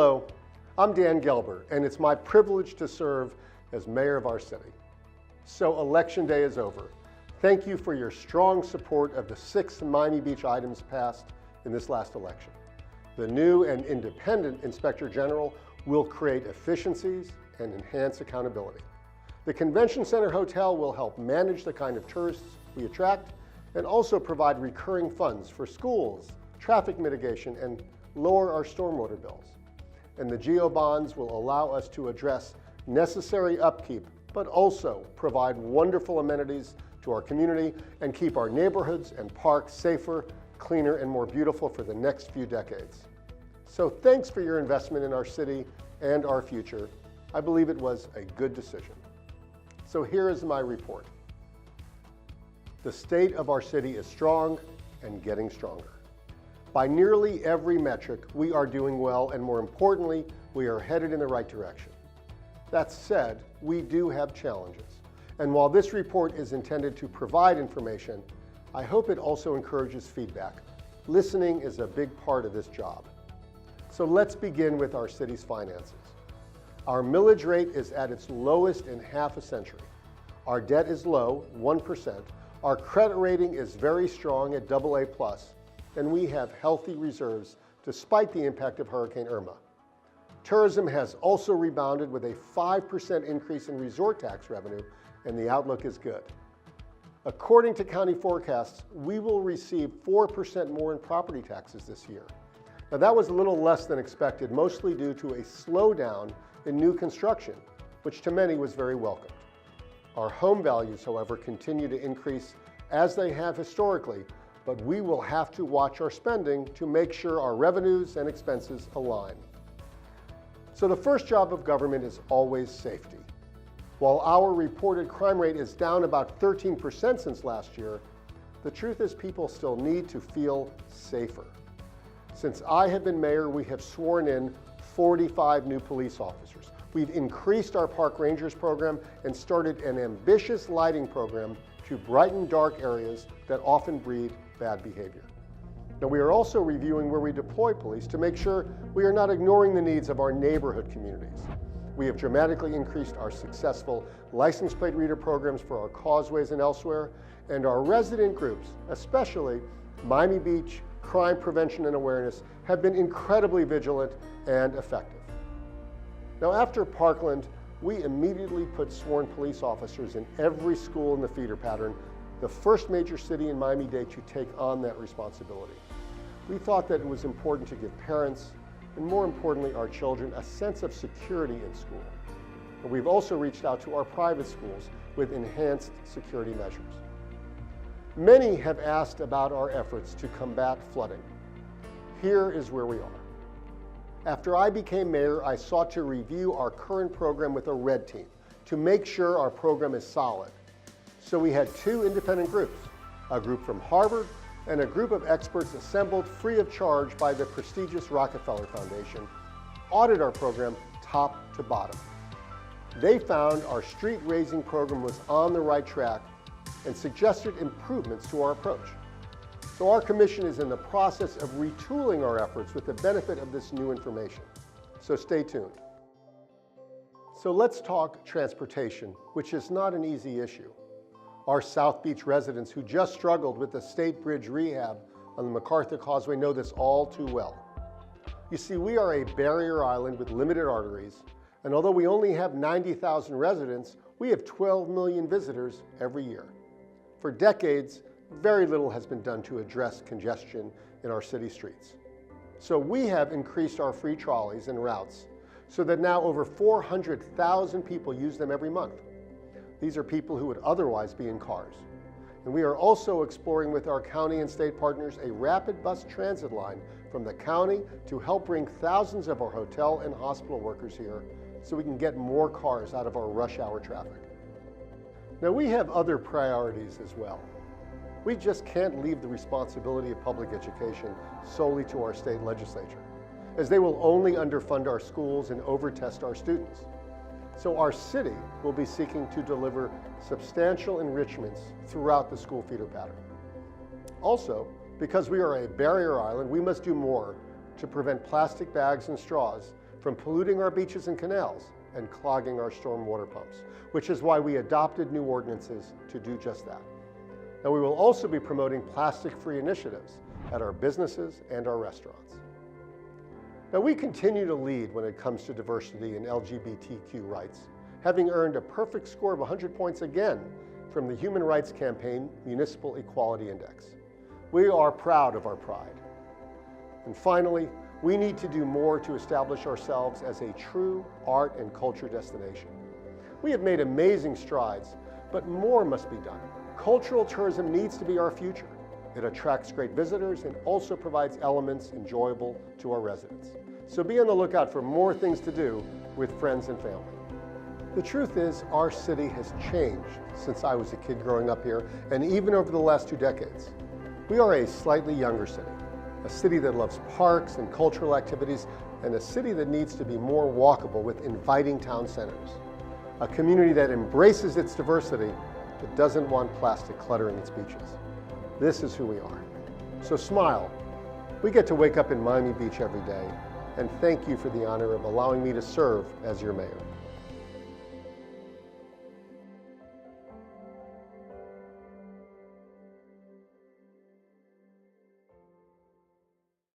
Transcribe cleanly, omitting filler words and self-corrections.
Hello, I'm Dan Gelber, and it's my privilege to serve as mayor of our city. So Election Day is over. Thank you for your strong support of the 6 Miami Beach items passed in this last election. The new and independent Inspector General will create efficiencies and enhance accountability. The Convention Center Hotel will help manage the kind of tourists we attract and also provide recurring funds for schools, traffic mitigation, and lower our stormwater bills. And the GEO bonds will allow us to address necessary upkeep, but also provide wonderful amenities to our community and keep our neighborhoods and parks safer, cleaner, and more beautiful for the next few decades. So thanks for your investment in our city and our future. I believe it was a good decision. So here is my report. The state of our city is strong and getting stronger. By nearly every metric, we are doing well, and more importantly, we are headed in the right direction. That said, we do have challenges. And while this report is intended to provide information, I hope it also encourages feedback. Listening is a big part of this job. So let's begin with our city's finances. Our millage rate is at its lowest in half a century. Our debt is low, 1%. Our credit rating is very strong at AA+, and we have healthy reserves despite the impact of Hurricane Irma. Tourism has also rebounded with a 5% increase in resort tax revenue, and the outlook is good. According to county forecasts, we will receive 4% more in property taxes this year. Now that was a little less than expected, mostly due to a slowdown in new construction, which to many was very welcome. Our home values, however, continue to increase as they have historically, but we will have to watch our spending to make sure our revenues and expenses align. So the first job of government is always safety. While our reported crime rate is down about 13% since last year, the truth is people still need to feel safer. Since I have been mayor, we have sworn in 45 new police officers. We've increased our park rangers program and started an ambitious lighting program to brighten dark areas that often breed bad behavior. Now, we are also reviewing where we deploy police to make sure we are not ignoring the needs of our neighborhood communities. We have dramatically increased our successful license plate reader programs for our causeways and elsewhere, and our resident groups, especially Miami Beach, Crime Prevention and Awareness, have been incredibly vigilant and effective. Now, after Parkland, we immediately put sworn police officers in every school in the feeder pattern, the first major city in Miami-Dade to take on that responsibility. We thought that it was important to give parents, and more importantly, our children, a sense of security in school. And we've also reached out to our private schools with enhanced security measures. Many have asked about our efforts to combat flooding. Here is where we are. After I became mayor, I sought to review our current program with a red team to make sure our program is solid. So we had 2 independent groups, a group from Harvard and a group of experts assembled free of charge by the prestigious Rockefeller Foundation, audit our program top to bottom. They found our street raising program was on the right track and suggested improvements to our approach. So our commission is in the process of retooling our efforts with the benefit of this new information. So stay tuned. So let's talk transportation, which is not an easy issue. Our South Beach residents who just struggled with the State Bridge rehab on the MacArthur Causeway know this all too well. You see, we are a barrier island with limited arteries, and although we only have 90,000 residents, we have 12 million visitors every year. For decades, very little has been done to address congestion in our city streets. So we have increased our free trolleys and routes so that now over 400,000 people use them every month. These are people who would otherwise be in cars. And we are also exploring with our county and state partners a rapid bus transit line from the county to help bring thousands of our hotel and hospital workers here so we can get more cars out of our rush hour traffic. Now, we have other priorities as well. We just can't leave the responsibility of public education solely to our state legislature, as they will only underfund our schools and overtest our students. So our city will be seeking to deliver substantial enrichments throughout the school feeder pattern. Also, because we are a barrier island, we must do more to prevent plastic bags and straws from polluting our beaches and canals and clogging our stormwater pumps, which is why we adopted new ordinances to do just that. Now, we will also be promoting plastic-free initiatives at our businesses and our restaurants. Now, we continue to lead when it comes to diversity and LGBTQ rights, having earned a perfect score of 100 points again from the Human Rights Campaign Municipal Equality Index. We are proud of our pride. And finally, we need to do more to establish ourselves as a true art and culture destination. We have made amazing strides, but more must be done. Cultural tourism needs to be our future. It attracts great visitors and also provides elements enjoyable to our residents. So be on the lookout for more things to do with friends and family. The truth is, our city has changed since I was a kid growing up here, and even over the last 2 decades. We are a slightly younger city, a city that loves parks and cultural activities, and a city that needs to be more walkable with inviting town centers. A community that embraces its diversity, but doesn't want plastic cluttering its beaches. This is who we are. So smile. We get to wake up in Miami Beach every day, and thank you for the honor of allowing me to serve as your mayor.